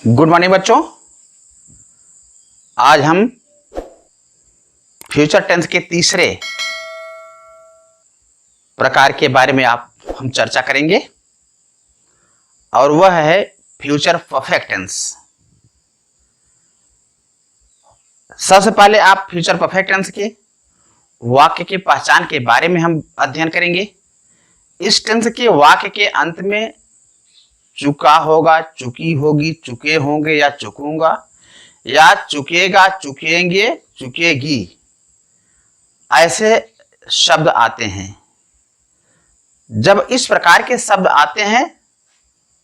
Good morning बच्चों। आज हम फ्यूचर टेंस के तीसरे प्रकार के बारे में हम चर्चा करेंगे और वह है फ्यूचर परफेक्ट टेंस। सबसे पहले आप फ्यूचर परफेक्ट टेंस के वाक्य की पहचान के बारे में हम अध्ययन करेंगे। इस टेंस के वाक्य के अंत में चुका होगा, चुकी होगी, चुके होंगे या चुकूंगा या चुकेगा, चुकेंगे, चुकेगी, ऐसे शब्द आते हैं। जब इस प्रकार के शब्द आते हैं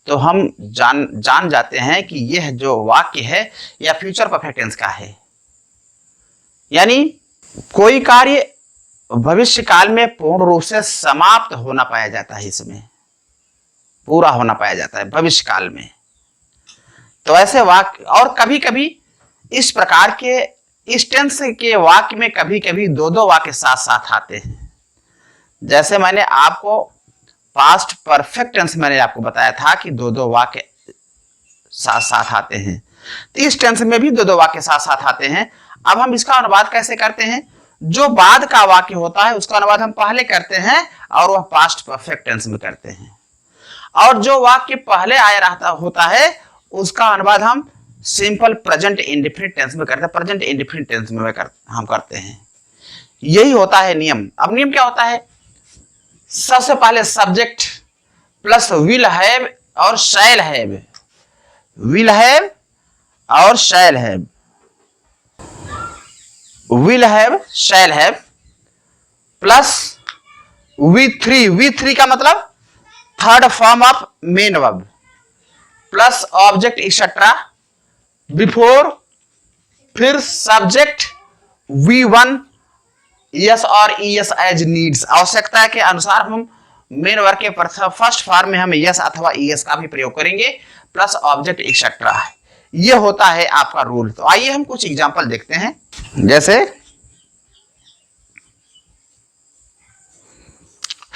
तो हम जान जाते हैं कि यह जो वाक्य है यह फ्यूचर परफेक्ट टेंस का है। यानी कोई कार्य भविष्य काल में पूर्ण रूप से समाप्त होना पाया जाता है, इसमें पूरा होना पाया जाता है भविष्य काल में। तो ऐसे वाक्य, और कभी कभी इस प्रकार के इस टेंस के वाक्य में कभी कभी दो वाक्य साथ साथ आते हैं। जैसे मैंने आपको पास्ट परफेक्ट टेंस मैंने आपको बताया था कि दो वाक्य साथ साथ आते हैं, तो इस टेंस में भी दो वाक्य साथ साथ आते हैं। अब हम इसका अनुवाद कैसे करते हैं? जो बाद का वाक्य होता है उसका अनुवाद हम पहले करते हैं और वह पास्ट परफेक्ट टेंस में करते हैं, और जो वाक्य पहले आया रहता होता है उसका अनुवाद हम सिंपल प्रेजेंट इंडेफिनिट टेंस में करते हैं। प्रेजेंट इंडेफिनिट टेंस में हम करते हैं। यही होता है नियम। अब नियम क्या होता है? सबसे पहले सब्जेक्ट प्लस विल हैव और शैल हैव, विल हैव और shall have, will have shall have plus V3 का मतलब third form of main verb plus object etcetera before, फिर सब्जेक्ट V1 यस और ईएस एज नीड्स। आवश्यकता के अनुसार हम मेन वर्ब के फर्स्ट फॉर्म में हम यस अथवा ईएस का भी प्रयोग करेंगे प्लस ऑब्जेक्ट एक्सेट्रा है। यह होता है आपका रूल। तो आइए हम कुछ एग्जांपल देखते हैं। जैसे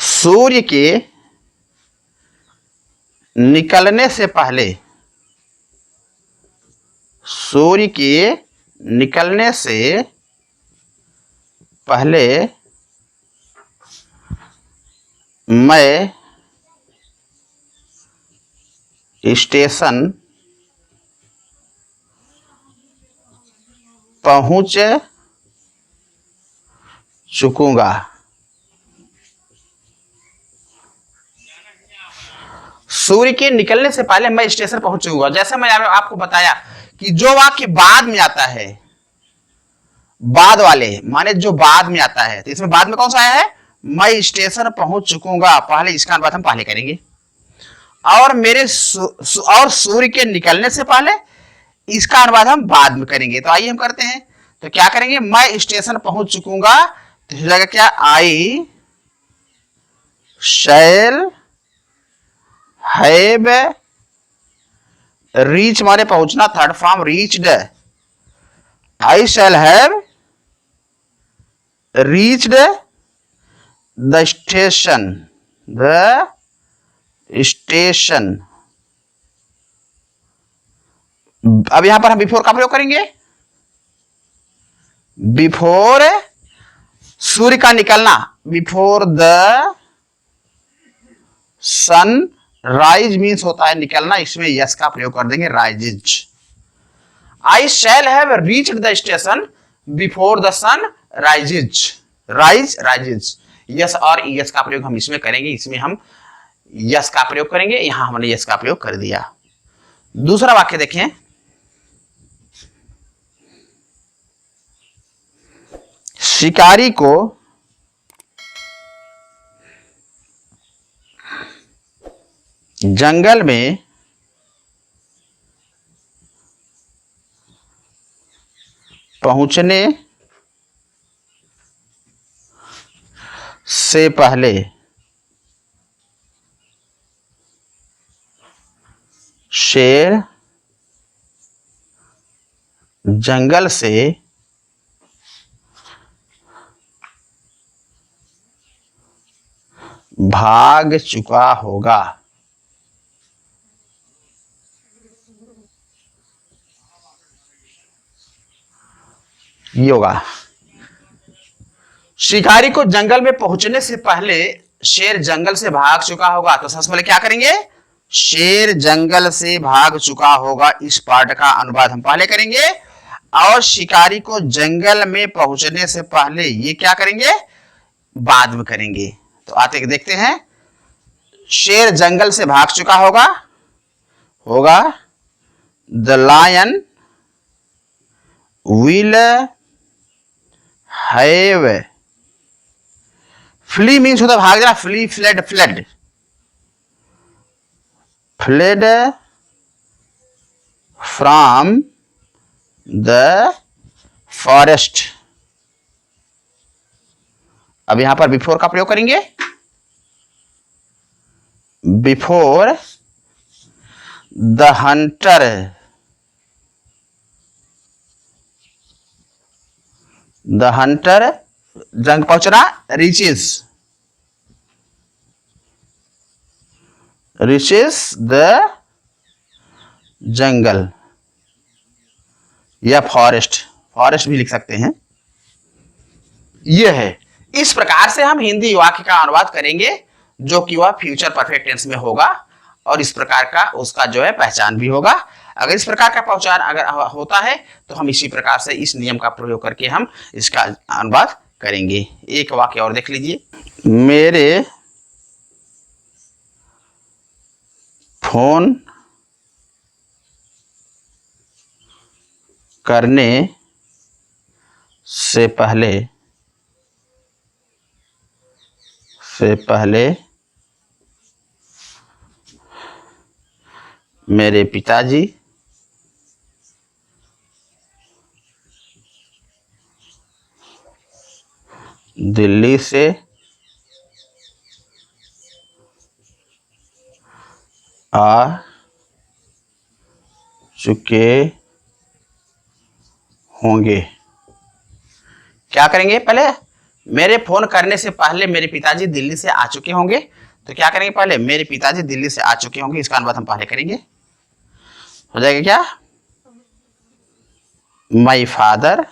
सूर्य के निकलने से पहले, सूर्य के निकलने से पहले मैं स्टेशन पहुंच चुकूंगा। सूर्य के निकलने से पहले मैं स्टेशन पहुंच चुकूंगा। जैसे मैं आपको बताया कि जो वाक्य बाद में आता है, बाद वाले माने जो बाद में आता है, तो इसमें बाद में कौन सा आया है? मैं स्टेशन पहुंच चुकूंगा। पहले इसका अनुवाद हम पहले करेंगे और और सूर्य के निकलने से पहले इसका अनुवाद हम बाद में करेंगे। तो आइए हम करते हैं। तो क्या करेंगे? मैं स्टेशन पहुंच चुकूंगा, तो हो जाएगा क्या? आई शैल हैव रीच माने पहुंचना, third form reached. I shall have reached the station, the station. अब यहां पर हम बिफोर का प्रयोग करेंगे। बिफोर सूर्य का निकलना, before the sun rise means होता है निकलना, इसमें यस का प्रयोग कर देंगे, rises. I shall have reached the station before the sun rises, rises. यस और यस का प्रयोग हम इसमें करेंगे, इसमें हम यस का प्रयोग करेंगे। यहां हमने यस का प्रयोग कर दिया। दूसरा वाक्य देखें। शिकारी को जंगल में पहुंचने से पहले शेर जंगल से भाग चुका होगा। ये होगा, शिकारी को जंगल में पहुंचने से पहले शेर जंगल से भाग चुका होगा। तो सबसे पहले क्या करेंगे, शेर जंगल से भाग चुका होगा, इस पार्ट का अनुवाद हम पहले करेंगे। और शिकारी को जंगल में पहुंचने से पहले ये क्या करेंगे, बाद में करेंगे। तो आते देखते हैं, शेर जंगल से भाग चुका होगा, होगा the lion will have, flee means होता भाग जाना, flee, fled, fled, fled from the forest. अब यहां पर बिफोर का प्रयोग करेंगे, बिफोर द हंटर जंग पहुंचना, रीचेस द जंगल या फॉरेस्ट भी लिख सकते हैं। यह है, इस प्रकार से हम हिंदी वाक्य का अनुवाद करेंगे जो कि वह फ्यूचर परफेक्ट टेंस में होगा, और इस प्रकार का उसका जो है पहचान भी होगा। अगर इस प्रकार का पहचान अगर होता है तो हम इसी प्रकार से इस नियम का प्रयोग करके हम इसका अनुवाद करेंगे। एक वाक्य और देख लीजिए, मेरे फोन करने से पहले मेरे पिताजी दिल्ली से आ चुके होंगे। क्या करेंगे, पहले मेरे फोन करने से पहले मेरे पिताजी दिल्ली से आ चुके होंगे। तो क्या करेंगे, पहले मेरे पिताजी दिल्ली से आ चुके होंगे, इसका अनुवाद हम पहले करेंगे। हो जाएगा क्या, my father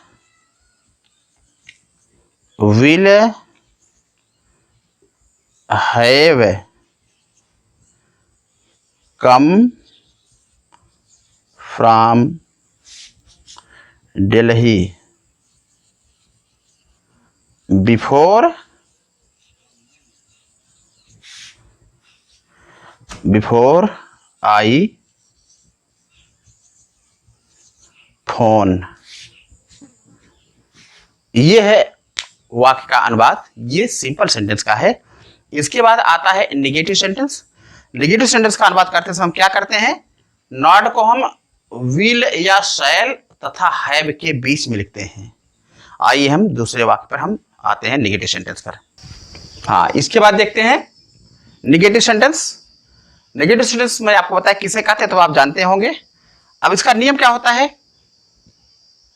will have come from Delhi before I phone. ये है वाक्य का अनुवाद, ये सिंपल सेंटेंस का है। इसके बाद आता है नेगेटिव सेंटेंस। नेगेटिव सेंटेंस का अनुवाद करते समय हम क्या करते हैं, नॉट को हम विल या शैल तथा हैव के बीच में लिखते हैं। आइए हम दूसरे वाक्य पर हम आते हैं, नेगेटिव सेंटेंस पर। हाँ, इसके बाद देखते हैं नेगेटिव सेंटेंस। नेगेटिव सेंटेंस मैं आपको बताया किसे कहते हैं तो आप जानते होंगे। अब इसका नियम क्या होता है,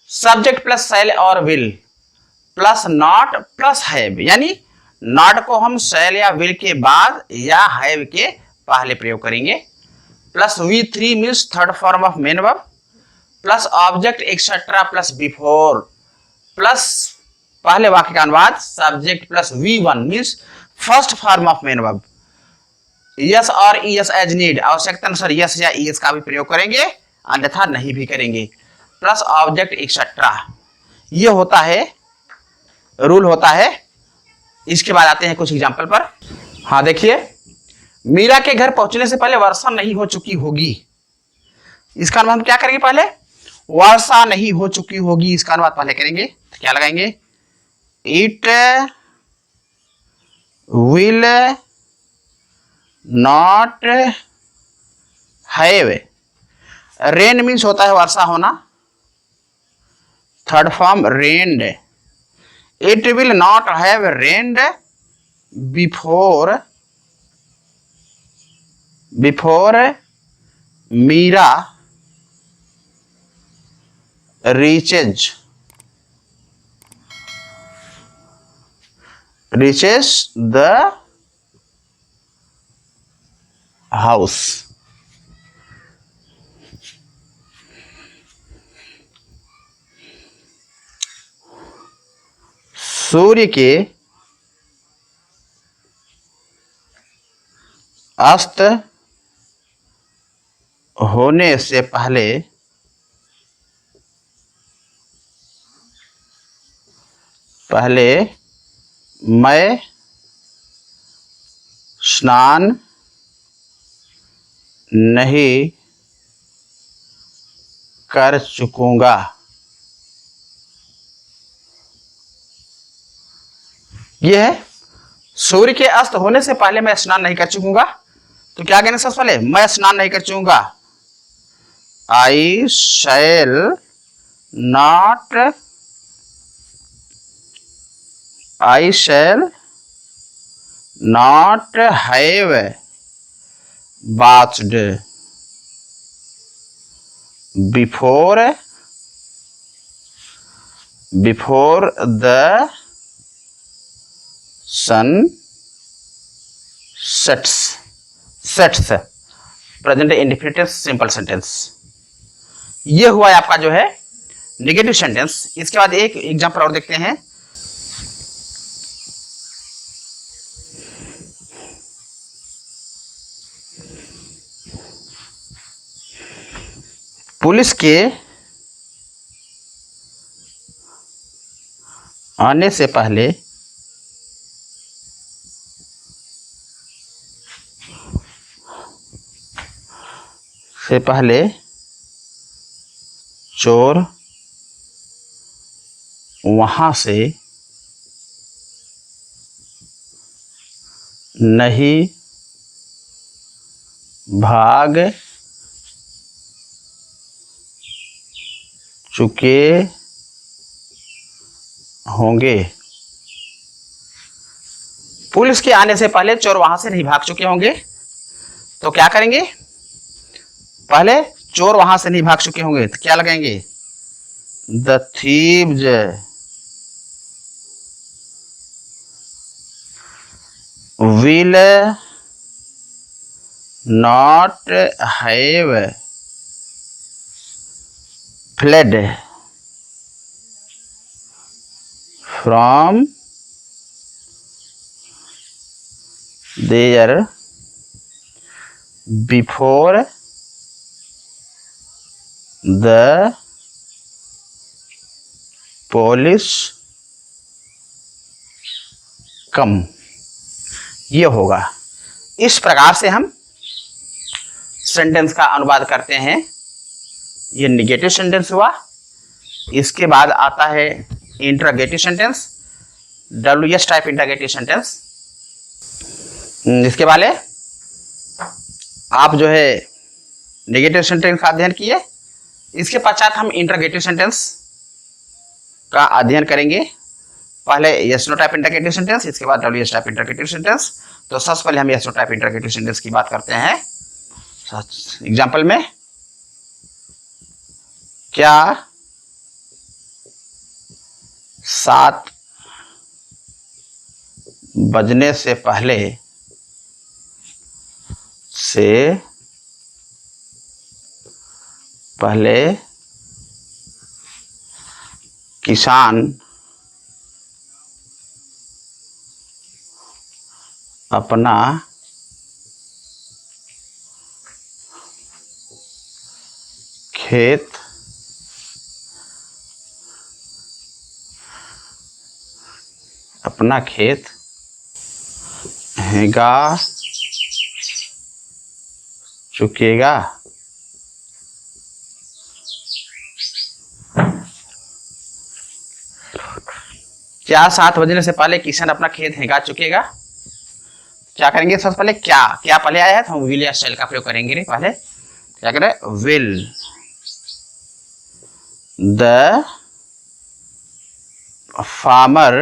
सब्जेक्ट प्लस शैल और will plus not plus have, यानी नॉट को हम शैल या विल के बाद या हैव के पहले प्रयोग करेंगे, plus V3 means third form of main verb, plus object etcetera plus before, plus पहले वाक्य का अनुवाद subject plus V1 means first form of main verb, yes और ईएस एज नीड, आवश्यकता अनुसार यस या ईएस का भी प्रयोग करेंगे, अन्यथा नहीं भी करेंगे, प्लस ऑब्जेक्ट एक्सेट्रा। ये होता है, रूल होता है। इसके बाद आते हैं कुछ एग्जांपल पर। हाँ देखिए, मीरा के घर पहुंचने से पहले वर्षा नहीं हो चुकी होगी, इसका अनुवाद हम क्या करेंगे, पहले वर्षा नहीं हो चुकी होगी, इसका अनुवाद पहले करेंगे। तो क्या लगाएंगे, it will not have, rain means होता है वर्षा होना, third form rained, it will not have rained before Meera reaches the house। सूर्य के अस्त होने से पहले मैं स्नान नहीं कर चुकूंगा। यह है सूर्य के अस्त होने से पहले मैं स्नान नहीं कर चुकूंगा। तो क्या कहने सबसे पहले मैं स्नान नहीं कर चुकूंगा, I shall not, I shall not have bathed before the sun sets present indefinite simple sentence. ये हुआ है आपका जो है नेगेटिव सेंटेंस। इसके बाद एक एग्जांपल और देखते हैं। पुलिस के आने से पहले चोर वहां से नहीं भाग चुके होंगे। पुलिस के आने से पहले चोर वहां से नहीं भाग चुके होंगे। तो क्या करेंगे, पहले चोर वहां से नहीं भाग चुके होंगे तो क्या लगाएंगे, the thieves will not have fled from there before the police come। ये होगा। इस प्रकार से हम सेंटेंस का अनुवाद करते हैं। ये निगेटिव सेंटेंस हुआ। इसके बाद आता है interrogative sentence, WS type interrogative sentence. इसके वाले आप जो है नेगेटिव सेंटेंस का अध्ययन किए। इसके पश्चात हम इंटरोगेटिव सेंटेंस का अध्ययन करेंगे। पहले yes no type interrogative sentence, इसके बाद WS टाइप इंटरोगेटिव सेंटेंस। तो सबसे पहले हम yes no type interrogative sentence की बात करते हैं। एग्जाम्पल में, क्या 7 बजने से पहले किसान अपना खेत हेगा चुकेगा। क्या 7 बजने से पहले किसान अपना खेत हेगा चुकेगा। क्या करेंगे, सबसे पहले क्या पहले आया है तो हम विल या शैल का प्रयोग करेंगे। पहले क्या करें, will the farmer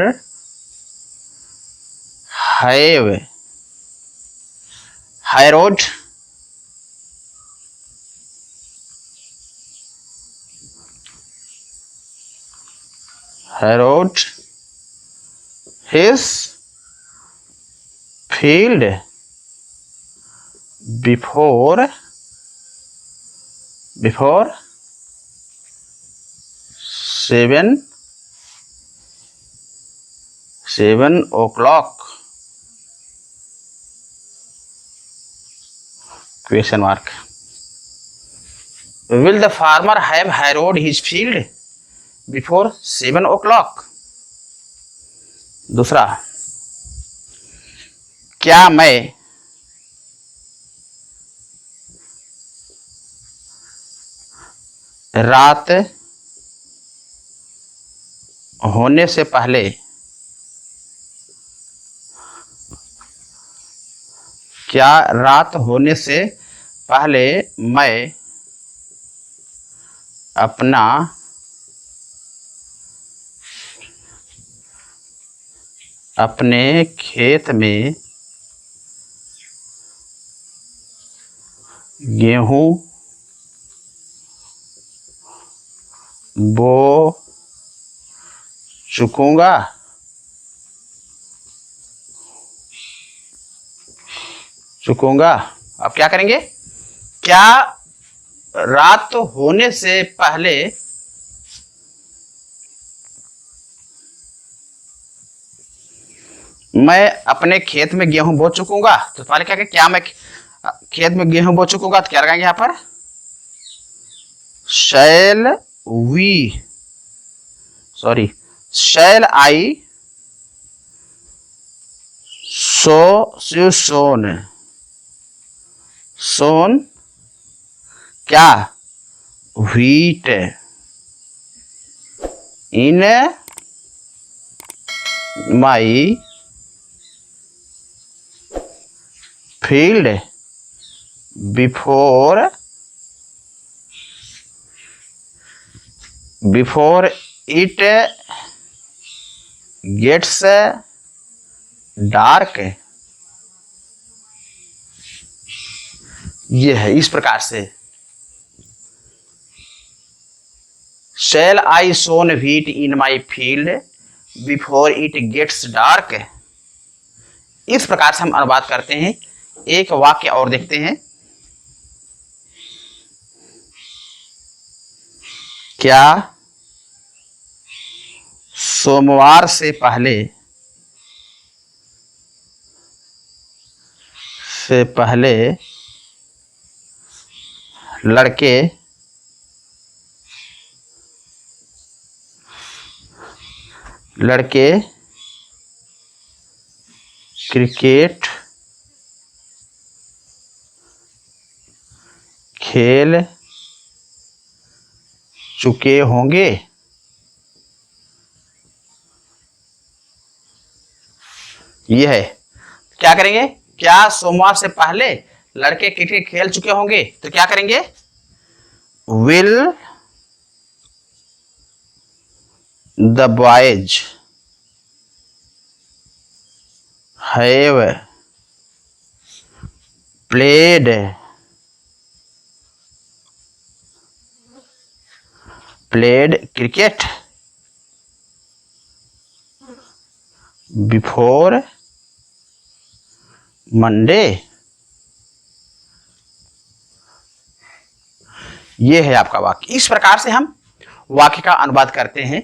have harrowed his field before 7 7 o'clock question mark. Will the farmer have harrowed his field before 7 o'clock? दूसरा, क्या मैं रात होने से पहले मैं अपने खेत में गेहूं बो चुकूंगा? अब क्या करेंगे? क्या रात होने से पहले मैं अपने खेत में गेहूं बो चुकूंगा? तो पहले क्या करें, क्या मैं खेत में गेहूं बो चुकूंगा, तो क्या लगाएंगे यहां पर? शैल आई सोन क्या? Wheat in my field before it gets dark. ये है, इस प्रकार से shall I sown wheat in my field before it gets dark. इस प्रकार से हम अनुवाद करते हैं। एक वाक्य और देखते हैं। क्या सोमवार से पहले लड़के क्रिकेट खेल चुके होंगे? यह है, क्या करेंगे? क्या सोमवार से पहले लड़के क्रिकेट खेल चुके होंगे? तो क्या करेंगे? Will the boys have played cricket before Monday? ये है आपका वाक्य। इस प्रकार से हम वाक्य का अनुवाद करते हैं।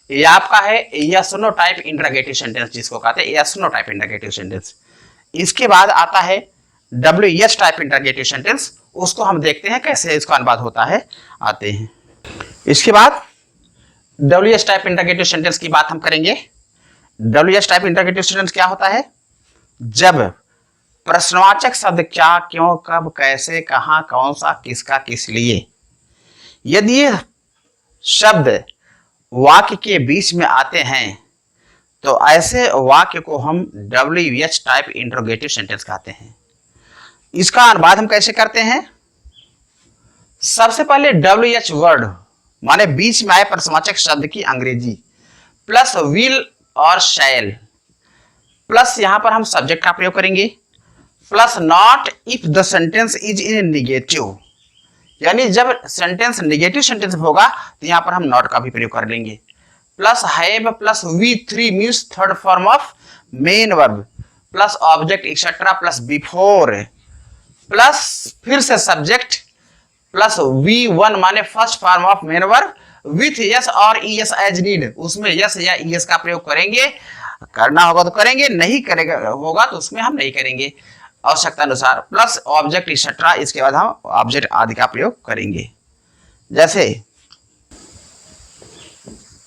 ये आपका है yes no type interrogative sentence, जिसको कहते हैं yes no type interrogative sentence. इसके बाद आता है WS टाइप इंटरोगेटिव सेंटेंस। उसको हम देखते हैं कैसे इसका अनुवाद होता है, आते हैं। इसके बाद WS टाइप इंटरोगेटिव सेंटेंस की बात हम करेंगे। WS टाइप इंटरोगेटिव सेंटेंस क्या होता है? जब प्रश्नवाचक शब्द क्या, क्यों, कब, कैसे, कहां, कौन सा, किसका, किस लिए, यदि ये शब्द वाक्य के बीच में आते हैं तो ऐसे वाक्य को हम WH टाइप इंटरोगेटिव सेंटेंस कहते हैं। इसका अनुवाद हम कैसे करते हैं? सबसे पहले WH वर्ड माने बीच में आए प्रश्नवाचक शब्द की अंग्रेजी प्लस विल और शैल प्लस यहां पर हम सब्जेक्ट का प्रयोग करेंगे plus not if the sentence is in negative, यानी जब सेंटेंस निगेटिव सेंटेंस होगा तो यहां पर हम नॉट का भी प्रयोग कर लेंगे। Plus have plus V3 means third form of main verb plus object etcetera plus before plus फिर से सब्जेक्ट प्लस V1 माने first form of main verb with yes और ES एज नीड, उसमें यस या ES का प्रयोग करेंगे करना होगा तो करेंगे, नहीं करेगा होगा तो उसमें हम नहीं करेंगे, आवश्यकता अनुसार प्लस ऑब्जेक्ट एक्सेट्रा, इसके बाद हम ऑब्जेक्ट आदि का प्रयोग करेंगे। जैसे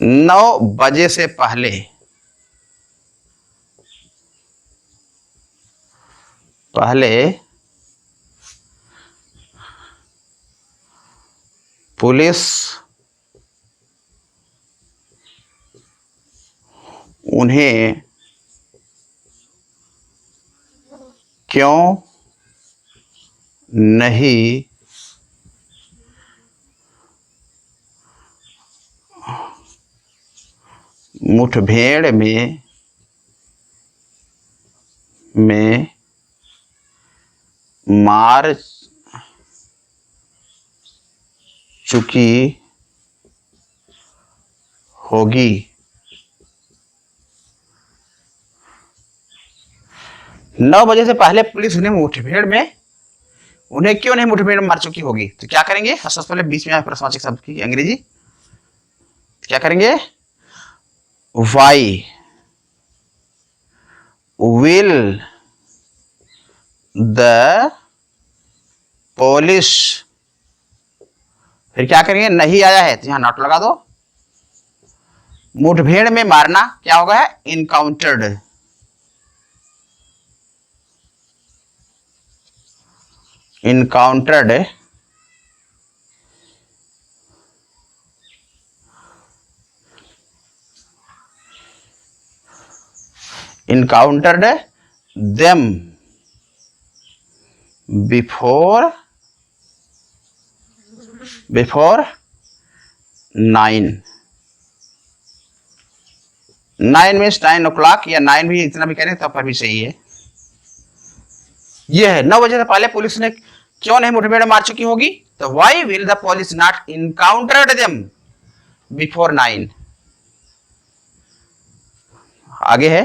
9 बजे से पहले पुलिस उन्हें क्यों नहीं मुठभेड़ में मार चुकी होगी। 9 बजे से पहले पुलिस उन्हें क्यों नहीं मुठभेड़ में मार चुकी होगी, तो क्या करेंगे, सबसे पहले बीच में प्रश्नवाचक शब्द की अंग्रेजी क्या करेंगे, वाई विल द पुलिस, फिर क्या करेंगे, नहीं आया है तो यहां नॉट लगा दो, मुठभेड़ में मारना क्या होगा, encountered, encountered encountered them before 9 means 9 o'clock या 9 भी इतना भी करें तब पर भी सही है। यह है 9 बजे से पहले पुलिस ने क्यों नहीं मुठभेड़ मार चुकी होगी, तो why will the police not encountered them before 9। आगे है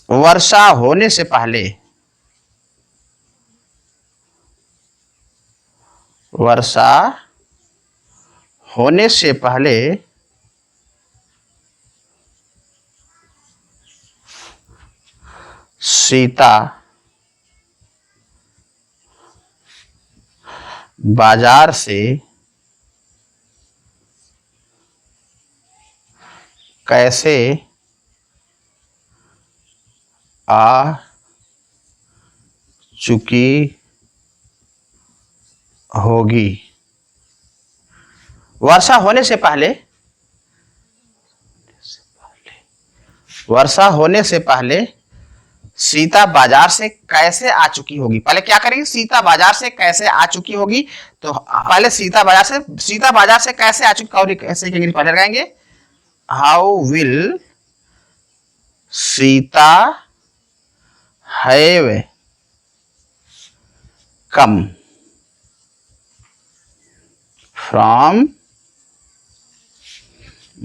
वर्षा होने से पहले, वर्षा होने से पहले सीता बाजार से कैसे आ चुकी होगी। वर्षा होने से पहले, वर्षा होने से पहले सीता बाजार से कैसे आ चुकी होगी, पहले क्या करेंगे, सीता बाजार से कैसे आ चुकी होगी, तो पहले सीता बाजार से कैसे आ चुकी होगी, कैसे पहले लगाएंगे, how will Sita have come from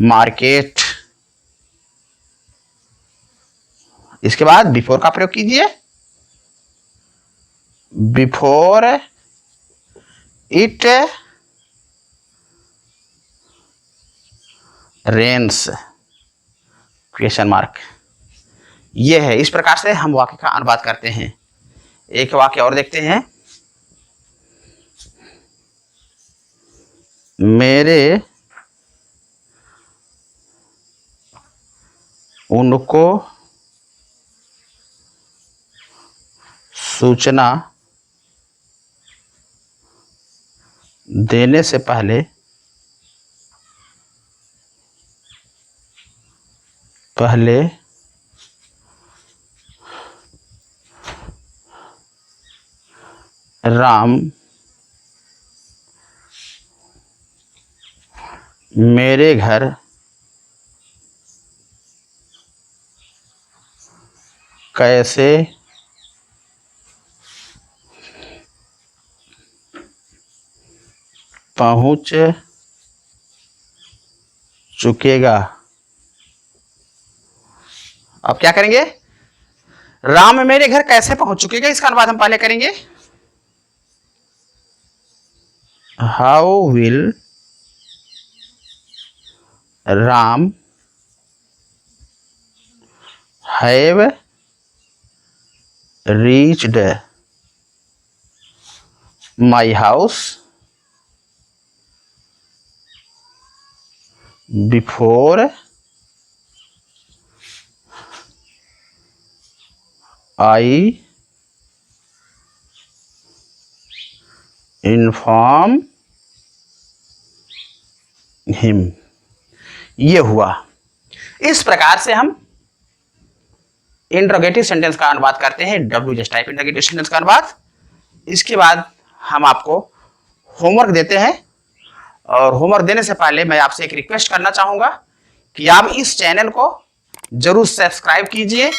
market. इसके बाद बिफोर का प्रयोग कीजिए, before it rains question mark. यह है, इस प्रकार से हम वाक्य का अनुवाद करते हैं। एक वाक्य और देखते हैं, मेरे उनको सूचना देने से पहले राम मेरे घर कैसे पहुंच चुकेगा। अब क्या करेंगे, राम मेरे घर कैसे पहुंच चुकेगा, इसका अनुवाद हम पहले करेंगे, how will Ram have reached my house before I inform him. ये हुआ। इस प्रकार से हम इंट्रोगेटिव सेंटेंस का अनुवाद करते हैं, WH टाइप इंट्रोगेटिव सेंटेंस का अनुवाद। इसके बाद हम आपको होमवर्क देते हैं, और होमवर्क देने से पहले मैं आपसे एक रिक्वेस्ट करना चाहूंगा कि आप इस चैनल को जरूर सब्सक्राइब कीजिए,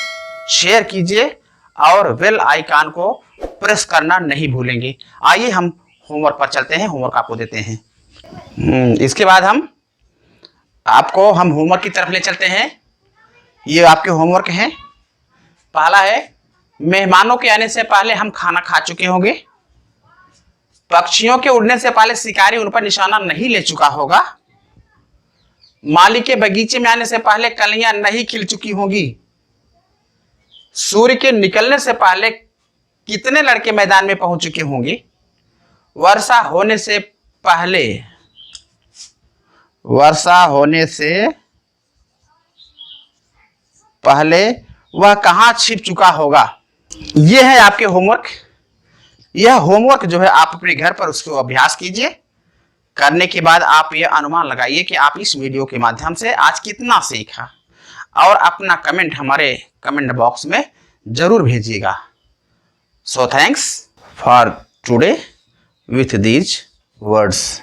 शेयर कीजिए और बेल आइकन को प्रेस करना नहीं भूलेंगे। आइए हम होमवर्क पर चलते हैं, होमवर्क आपको देते हैं। इसके बाद हम होमवर्क की तरफ ले चलते हैं। ये आपके होमवर्क हैं। पहला है, मेहमानों के आने से पहले हम खाना खा चुके होंगे। पक्षियों के उड़ने से पहले शिकारी उन पर निशाना नहीं ले चुका होगा। माली के बगीचे में आने से पहले कलियां नहीं खिल चुकी होंगी। सूर्य के निकलने से पहले कितने लड़के मैदान में पहुंच चुके होंगे। वर्षा होने से पहले वह कहां छिप चुका होगा। यह है आपके होमवर्क। यह होमवर्क जो है आप अपने घर पर उसको अभ्यास कीजिए। करने के बाद आप यह अनुमान लगाइए कि आप इस वीडियो के माध्यम से आज कितना सीखा, और अपना कमेंट हमारे कमेंट बॉक्स में जरूर भेजिएगा। So thanks for today with these words।